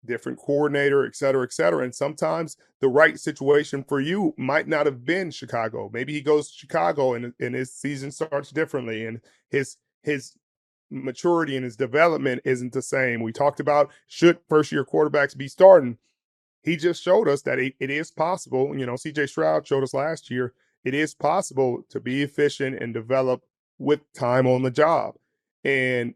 different coordinator, et cetera, et cetera. And sometimes the right situation for you might not have been Chicago. Maybe he goes to Chicago and his season starts differently, and his maturity and his development isn't the same. We talked about, should first-year quarterbacks be starting? He just showed us that it is possible. CJ Stroud showed us last year, it is possible to be efficient and develop with time on the job. And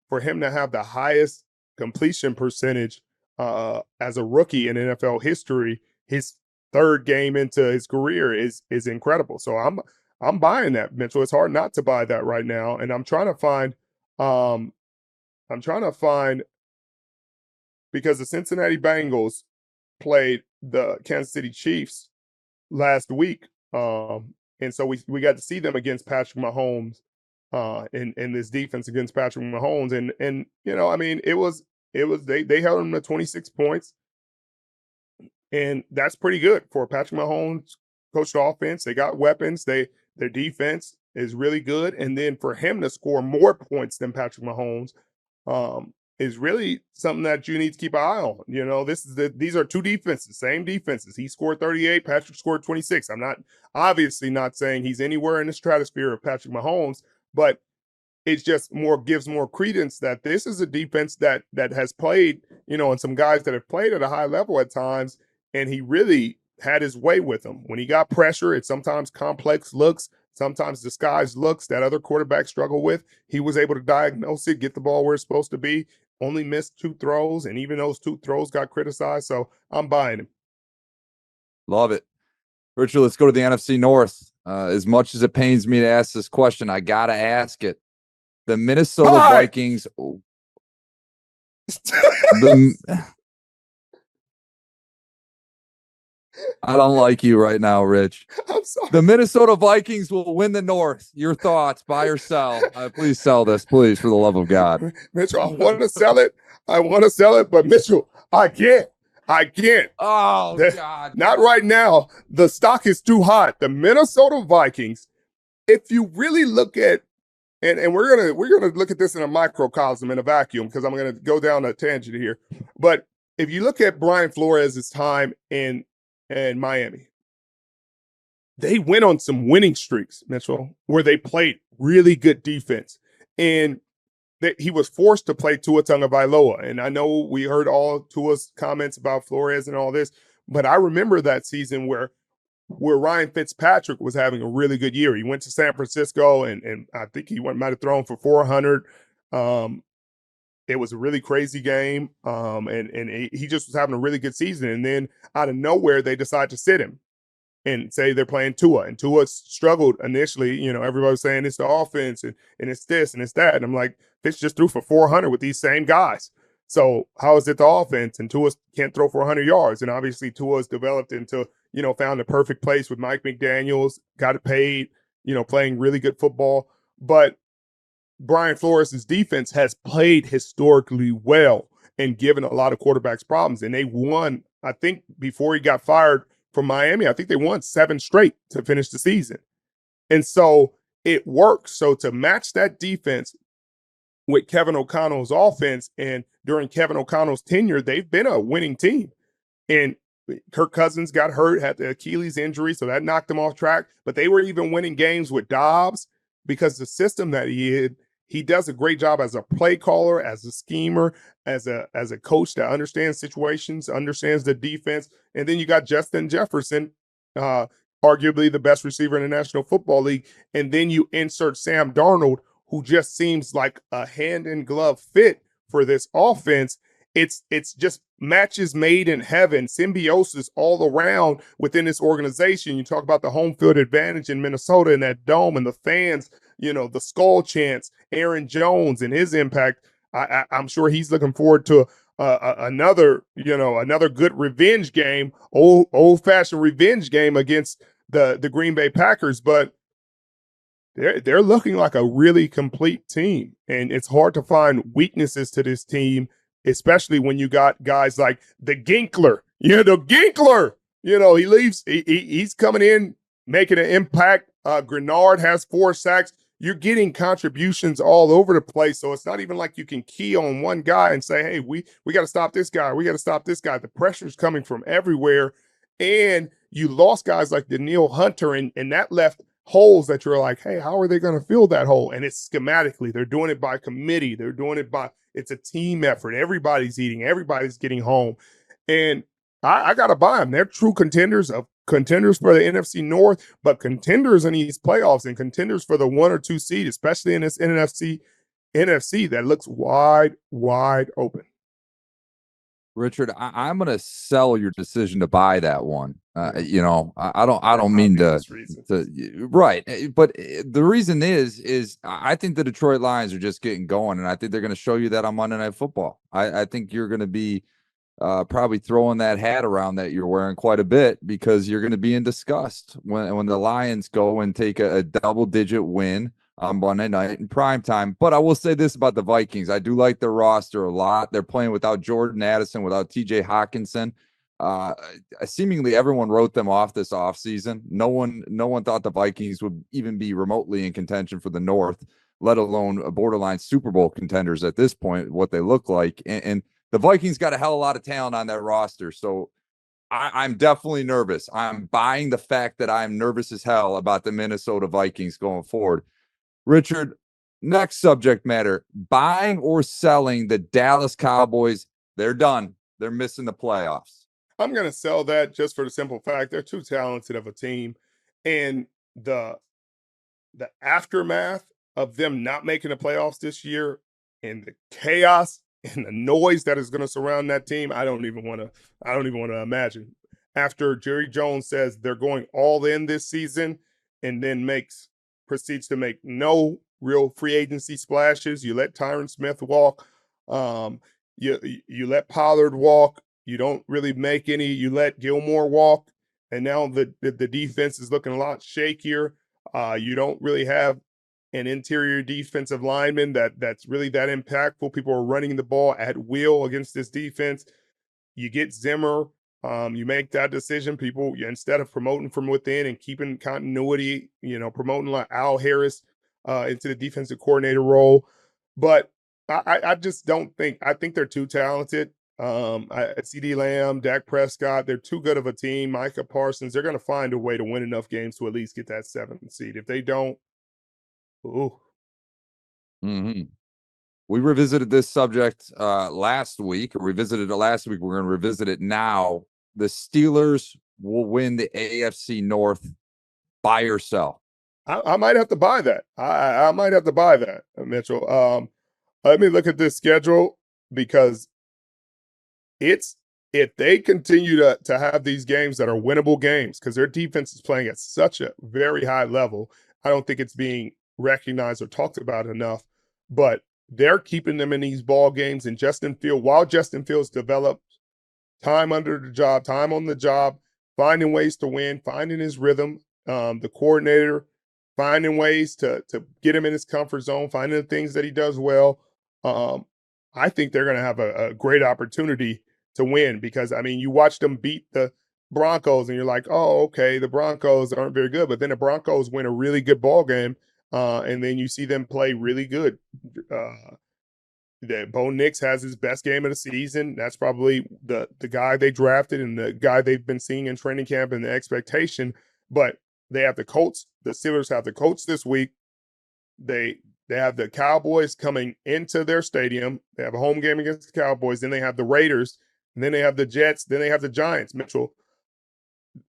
for him to have the highest completion percentage as a rookie in NFL history, his 3rd game into his career is incredible. So I'm buying that, Mitchell. It's hard not to buy that right now. And I'm trying to find because the Cincinnati Bengals played the Kansas City Chiefs last week. And so we got to see them against Patrick Mahomes in this defense against Patrick Mahomes. And I mean, it was they held them to 26 points. And that's pretty good for Patrick Mahomes coached offense. They got weapons. Their defense is really good. And then for him to score more points than Patrick Mahomes is really something that you need to keep an eye on. These are two defenses, same defenses. He scored 38, Patrick scored 26. I'm obviously not saying he's anywhere in the stratosphere of Patrick Mahomes, but it just gives more credence that this is a defense that has played, and some guys that have played at a high level at times, and he really had his way with them. When he got pressure, it's sometimes complex looks, sometimes disguised looks that other quarterbacks struggle with. He was able to diagnose it, get the ball where it's supposed to be, only missed 2 throws, and even those 2 throws got criticized, so I'm buying him. Love it. Richard, let's go to the NFC North. As much as it pains me to ask this question, I got to ask it. The Minnesota Vikings. I don't like you right now, Rich. I'm sorry. The Minnesota Vikings will win the North. Your thoughts, buy or sell? Please sell this, please, for the love of God. Mitchell, I want to sell it. But Mitchell, I can't. Oh, God. Not right now. The stock is too hot. The Minnesota Vikings, if you really look at, and we're gonna look at this in a microcosm, in a vacuum, because I'm gonna go down a tangent here. But if you look at Brian Flores' time in Miami, they went on some winning streaks, Mitchell, where they played really good defense. And he was forced to play Tua Tagovailoa. And I know we heard all Tua's comments about Flores and all this, but I remember that season where Ryan Fitzpatrick was having a really good year. He went to San Francisco, and I think he might have thrown for 400. It was a really crazy game, and he just was having a really good season. And then out of nowhere, they decide to sit him and say they're playing Tua. And Tua struggled initially. Everybody was saying it's the offense, and it's this and it's that. And I'm like, Fitz just threw for 400 with these same guys. So how is it the offense? And Tua can't throw for 100 yards. And obviously Tua's developed into, found the perfect place with Mike McDaniels, got it paid, playing really good football. But Brian Flores' defense has played historically well and given a lot of quarterbacks problems. And they won, I think, before he got fired from Miami, I think they won 7 straight to finish the season. And so it works. So to match that defense with Kevin O'Connell's offense, and during Kevin O'Connell's tenure, they've been a winning team. And Kirk Cousins got hurt, had the Achilles injury, so that knocked them off track. But they were even winning games with Dobbs because the system that he does a great job as a play caller, as a schemer, as a coach that understands situations, understands the defense. And then you got Justin Jefferson, arguably the best receiver in the National Football League. And then you insert Sam Darnold, who just seems like a hand-in-glove fit for this offense. It's just matches made in heaven, symbiosis all around within this organization. You talk about the home field advantage in Minnesota and that dome and the fans, the skull chants, Aaron Jones and his impact. I'm sure he's looking forward to another good revenge game, old-fashioned revenge game against the Green Bay Packers. But they're looking like a really complete team, and it's hard to find weaknesses to this team, especially when you got guys like the Ginkler. He leaves. He's coming in, making an impact. Grenard has 4 sacks. You're getting contributions all over the place, so it's not even like you can key on one guy and say, hey, we got to stop this guy. We got to stop this guy. The pressure's coming from everywhere, and you lost guys like Danielle Hunter, and that left holes that you're like, hey, how are they going to fill that hole? And it's schematically. They're doing it by committee. They're doing it it's a team effort. Everybody's eating. Everybody's getting home. And I got to buy them. They're true contenders for the NFC North, but contenders in these playoffs and contenders for the 1 or 2 seed, especially in this NFC that looks wide open. Richard, I'm going to sell your decision to buy that one. I don't mean Obvious reasons. right. But the reason is I think the Detroit Lions are just getting going, and I think they're going to show you that on Monday Night Football. I think you're going to be probably throwing that hat around that you're wearing quite a bit, because you're going to be in disgust when the Lions go and take a double-digit win on Monday night in prime time. But I will say this about the Vikings. I do like their roster a lot. They're playing without Jordan Addison, without TJ Hawkinson. Seemingly everyone wrote them off this offseason. No one thought the Vikings would even be remotely in contention for the North, let alone a borderline Super Bowl contenders at this point, what they look like. And the Vikings got a hell of a lot of talent on that roster. So I'm definitely nervous. I'm buying the fact that I'm nervous as hell about the Minnesota Vikings going forward. Richard, next subject matter: buying or selling the Dallas Cowboys. They're done. They're missing the playoffs. I'm going to sell that just for the simple fact they're too talented of a team, and the aftermath of them not making the playoffs this year, and the chaos and the noise that is going to surround that team, I don't even want to imagine. After Jerry Jones says they're going all in this season, and then proceeds to make no real free agency splashes. You let Tyron Smith walk. You let Pollard walk. You don't really make any. You let Gilmore walk, and now the defense is looking a lot shakier. You don't really have an interior defensive lineman that's really that impactful. People are running the ball at will against this defense. You get Zimmer. You make that decision. People, instead of promoting from within and keeping continuity, promoting like Al Harris into the defensive coordinator role. But I just don't think. I think they're too talented. CD Lamb, Dak Prescott, they're too good of a team. Micah Parsons, they're going to find a way to win enough games to at least get that 7th seed. If they don't, ooh. Mm-hmm. We revisited this subject last week. Revisited it last week. We're going to revisit it now. The Steelers will win the AFC North. Buy or sell? I might have to buy that. I might have to buy that, Mitchell. Let me look at this schedule, because if they continue to have these games that are winnable games, because their defense is playing at such a very high level, I don't think it's being recognized or talked about enough. But they're keeping them in these ball games, and while Justin Fields developed time under the job, time on the job, finding ways to win, finding his rhythm, the coordinator finding ways to get him in his comfort zone, finding the things that he does well. I think they're going to have a great opportunity to win, because, I mean, you watch them beat the Broncos and you're like, oh, okay, the Broncos aren't very good. But then the Broncos win a really good ball game, and then you see them play really good. That Bo Nix has his best game of the season. That's probably the guy they drafted and the guy they've been seeing in training camp and the expectation. But they have the Colts. The Steelers have the Colts this week. They have the Cowboys coming into their stadium. They have a home game against the Cowboys. Then they have the Raiders. And then they have the Jets. Then they have the Giants. Mitchell,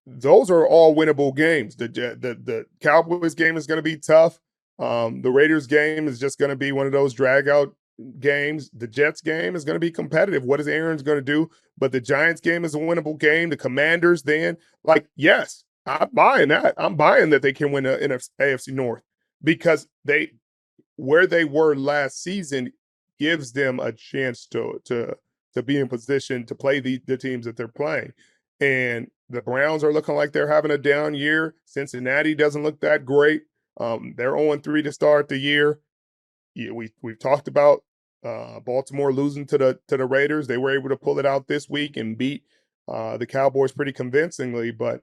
those are all winnable games. The Cowboys game is going to be tough. The Raiders game is just going to be one of those drag out games. The Jets game is going to be competitive. What is Aaron's going to do? But the Giants game is a winnable game. The Commanders, then, yes, I'm buying that. I'm buying that they can win the AFC North, because where they were last season gives them a chance to be in position to play the teams that they're playing. And the Browns are looking like they're having a down year. Cincinnati doesn't look that great. They're 0-3 to start the year. Yeah, we've talked about Baltimore losing to the Raiders. They were able to pull it out this week and beat the Cowboys pretty convincingly. But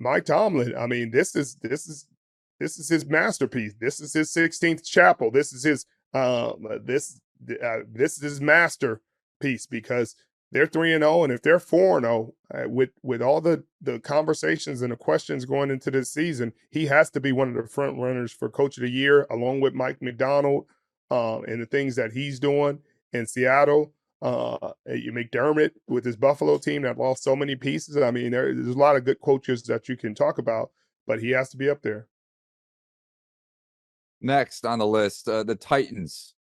Mike Tomlin, I mean, this is his masterpiece. This is his 16th chapel. This is his this is his masterpiece, because they're 3-0, and if they're 4-0, with all the conversations and the questions going into this season, he has to be one of the front runners for Coach of the Year, along with Mike McDonald, and the things that he's doing in Seattle. McDermott with his Buffalo team that lost so many pieces. I mean, there's a lot of good coaches that you can talk about, but he has to be up there. Next on the list, the Titans.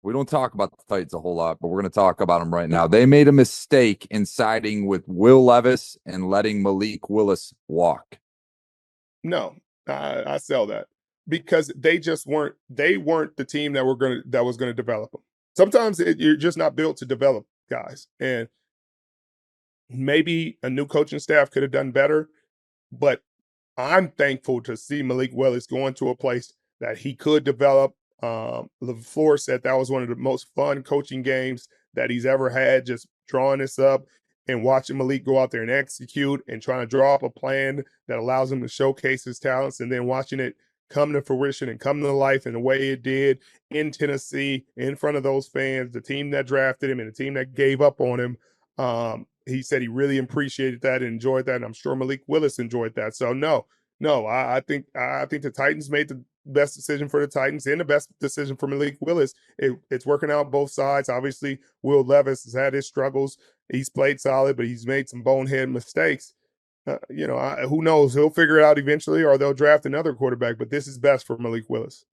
We don't talk about the Titans a whole lot, but we're going to talk about them right now. They made a mistake in siding with Will Levis and letting Malik Willis walk. No, I sell that because they just weren't. They weren't the team that was gonna develop them. Sometimes you're just not built to develop guys, and maybe a new coaching staff could have done better. But I'm thankful to see Malik Willis going to a place that he could develop. LaFleur said that was one of the most fun coaching games that he's ever had, just drawing this up and watching Malik go out there and execute and trying to draw up a plan that allows him to showcase his talents, and then watching it come to fruition and come to life in the way it did in Tennessee in front of those fans, the team that drafted him and the team that gave up on him. He said he really appreciated that and enjoyed that, and I'm sure Malik Willis enjoyed that. So I think the Titans made the best decision for the Titans and the best decision for Malik Willis. It's working out both sides. Obviously, Will Levis has had his struggles. He's played solid, but he's made some bonehead mistakes. Who knows? He'll figure it out eventually, or they'll draft another quarterback. But this is best for Malik Willis.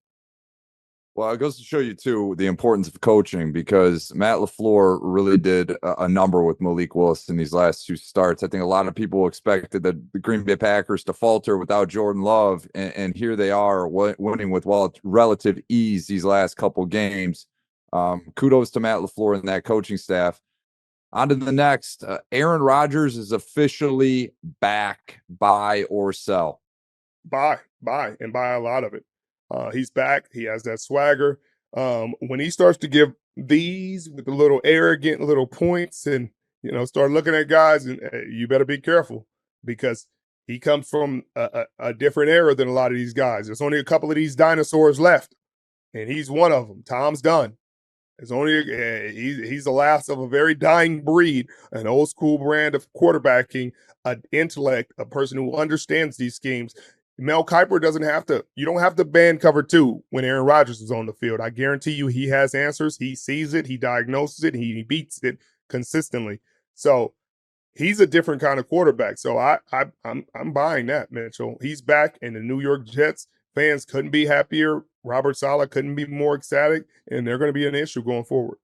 Well, it goes to show you, too, the importance of coaching, because Matt LaFleur really did a number with Malik Willis in these last two starts. I think a lot of people expected the Green Bay Packers to falter without Jordan Love, and here they are winning with relative ease these last couple games. Kudos to Matt LaFleur and that coaching staff. On to the next. Aaron Rodgers is officially back, buy or sell. Buy, and buy a lot of it. He's back. He has that swagger. When he starts to give these with the little arrogant little points and, start looking at guys, and you better be careful because he comes from a different era than a lot of these guys. There's only a couple of these dinosaurs left, and he's one of them. Tom's done. It's only he's the last of a very dying breed, an old school brand of quarterbacking, an intellect, a person who understands these schemes. Mel Kiper doesn't have to. You don't have to band cover two when Aaron Rodgers is on the field. I guarantee you, he has answers. He sees it. He diagnoses it. He beats it consistently. So he's a different kind of quarterback. So I'm buying that, Mitchell. He's back, and the New York Jets fans couldn't be happier. Robert Saleh couldn't be more ecstatic, and they're going to be an issue going forward.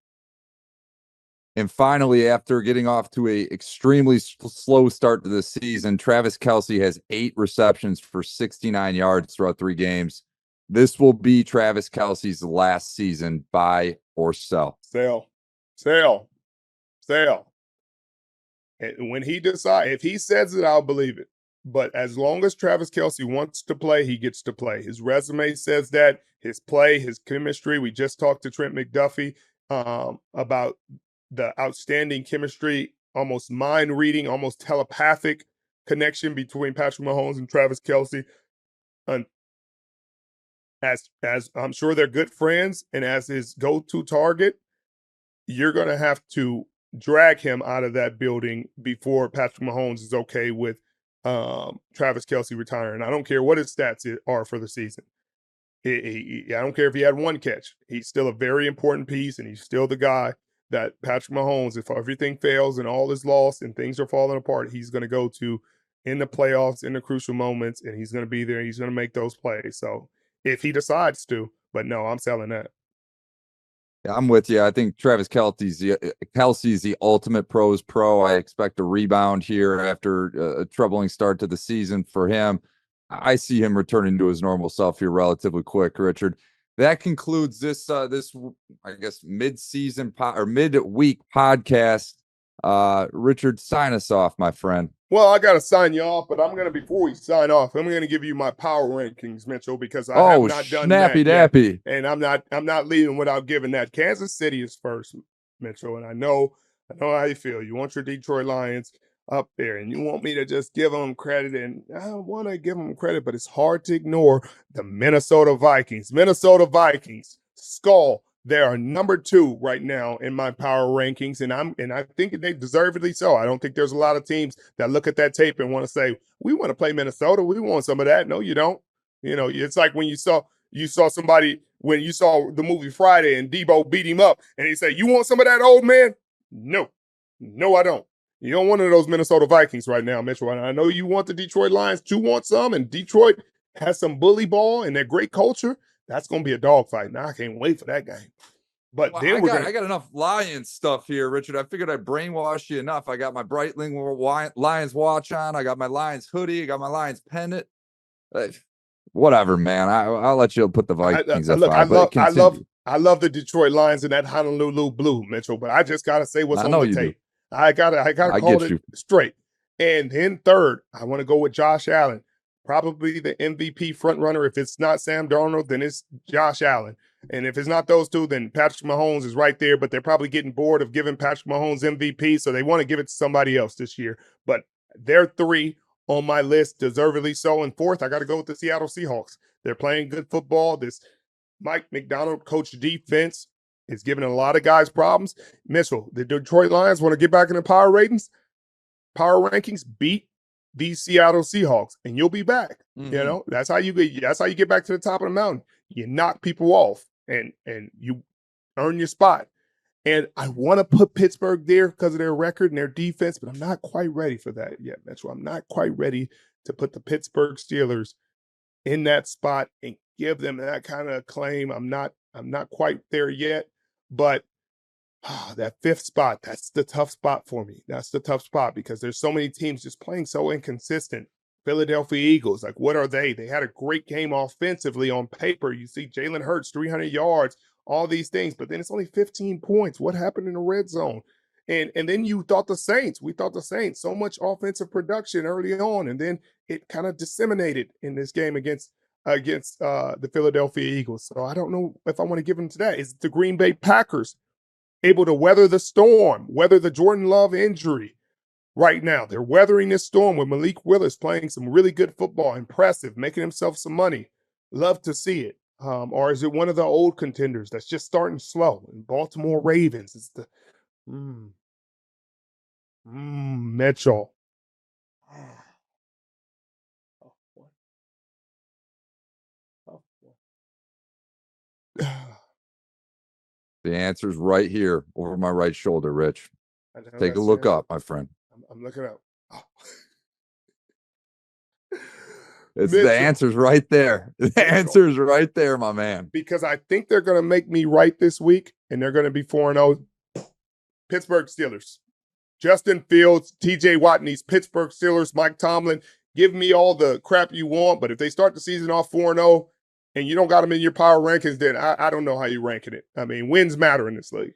And finally, after getting off to a extremely slow start to the season, Travis Kelce has 8 receptions for 69 yards throughout 3 games. This will be Travis Kelce's last season. Buy or sell? Sell. And when he decides, if he says it, I'll believe it. But as long as Travis Kelce wants to play, he gets to play. His resume says that. His play, his chemistry. We just talked to Trent McDuffie about the outstanding chemistry, almost mind-reading, almost telepathic connection between Patrick Mahomes and Travis Kelce. And as I'm sure they're good friends, and as his go-to target, you're going to have to drag him out of that building before Patrick Mahomes is okay with Travis Kelce retiring. I don't care what his stats are for the season. I don't care if he had 1 catch. He's still a very important piece, and he's still the guy that Patrick Mahomes, if everything fails and all is lost and things are falling apart, he's going to go to in the playoffs, in the crucial moments, and he's going to be there. He's going to make those plays. So if he decides to, but no, I'm selling that. Yeah, I'm with you. I think Travis Kelce's the ultimate pros pro. I expect a rebound here after a troubling start to the season for him. I see him returning to his normal self here relatively quick, Richard. That concludes this I guess midweek podcast. Richard, sign us off, my friend. Well, I got to sign you off, but before we sign off, I'm going to give you my power rankings, Mitchell, because I have not done that dappy. And I'm not leaving without giving that. Kansas City is first, Mitchell, and I know how you feel. You want your Detroit Lions up there, and you want me to just give them credit, and I want to give them credit, but it's hard to ignore the Minnesota Vikings. Skull. They are number 2 right now in my power rankings, and I think they deservedly so. I don't think there's a lot of teams that look at that tape and want to say, we want to play Minnesota. We want some of that. No, you don't. It's like when you saw somebody, when you saw the movie Friday and Deebo beat him up, and he said, you want some of that, old man? No, I don't. You don't want one of those Minnesota Vikings right now, Mitchell. And I know you want the Detroit Lions to want some, and Detroit has some bully ball and their great culture. That's going to be a dogfight. Now I can't wait for that game. But Well, then I got enough Lions stuff here, Richard. I figured I'd brainwash you enough. I got my Breitling Lions watch on. I got my Lions hoodie. I got my Lions pennant. Whatever, man. I'll let you put the Vikings at look, 5. But continue. I love the Detroit Lions in that Honolulu blue, Mitchell. But I just gotta say what's on the tape. I gotta call it straight. And then third, I want to go with Josh Allen, probably the MVP frontrunner. If it's not Sam Darnold, then it's Josh Allen. And if it's not those two, then Patrick Mahomes is right there. But they're probably getting bored of giving Patrick Mahomes MVP, so they want to give it to somebody else this year. But they're 3 on my list, deservedly so. And fourth, I got to go with the Seattle Seahawks. They're playing good football. This Mike McDonald coach defense is giving a lot of guys problems. Mitchell, the Detroit Lions want to get back in the power rankings, beat these Seattle Seahawks, and you'll be back. Mm-hmm. You know, that's how you get back to the top of the mountain. You knock people off and you earn your spot. And I want to put Pittsburgh there because of their record and their defense, but I'm not quite ready for that yet, Metro. I'm not quite ready to put the Pittsburgh Steelers in that spot and give them that kind of acclaim. I'm not quite there yet, but that 5th spot, that's the tough spot for me. That's the tough spot because there's so many teams just playing so inconsistent. Philadelphia Eagles, like, what are they? They had a great game offensively on paper. You see Jalen Hurts, 300 yards, all these things, but then it's only 15 points. What happened in the red zone? And then we thought the Saints, so much offensive production early on, and then it kind of disseminated in this game against the Philadelphia Eagles. So I don't know if I want to give them to that. Is the Green Bay Packers able to weather the storm, weather the Jordan Love injury? Right now, they're weathering this storm with Malik Willis playing some really good football, impressive, making himself some money. Love to see it. Or is it one of the old contenders that's just starting slow? And Baltimore Ravens is the Mitchell. The answer's right here over my right shoulder, Rich. Take a look up, my friend. I'm looking up. Oh. The answer's right there. The answer's right there, my man. Because I think they're going to make me right this week, and they're going to be 4-0. Pittsburgh Steelers. Justin Fields, TJ Watt, and these Pittsburgh Steelers, Mike Tomlin, give me all the crap you want, but if they start the season off 4-0 and you don't got them in your power rankings, then I don't know how you're ranking it. I mean, wins matter in this league.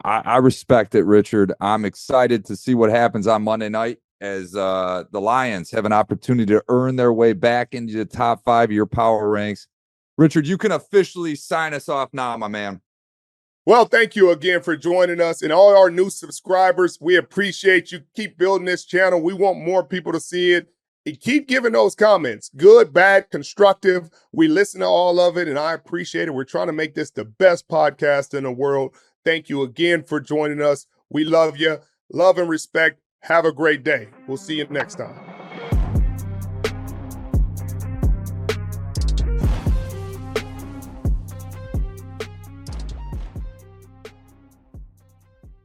I respect it, Richard. I'm excited to see what happens on Monday night as the Lions have an opportunity to earn their way back into the top 5 of your power ranks. Richard, you can officially sign us off now, my man. Well, thank you again for joining us. And all our new subscribers, we appreciate you. Keep building this channel. We want more people to see it. And keep giving those comments. Good, bad, constructive. We listen to all of it, and I appreciate it. We're trying to make this the best podcast in the world. Thank you again for joining us. We love you. Love and respect. Have a great day. We'll see you next time.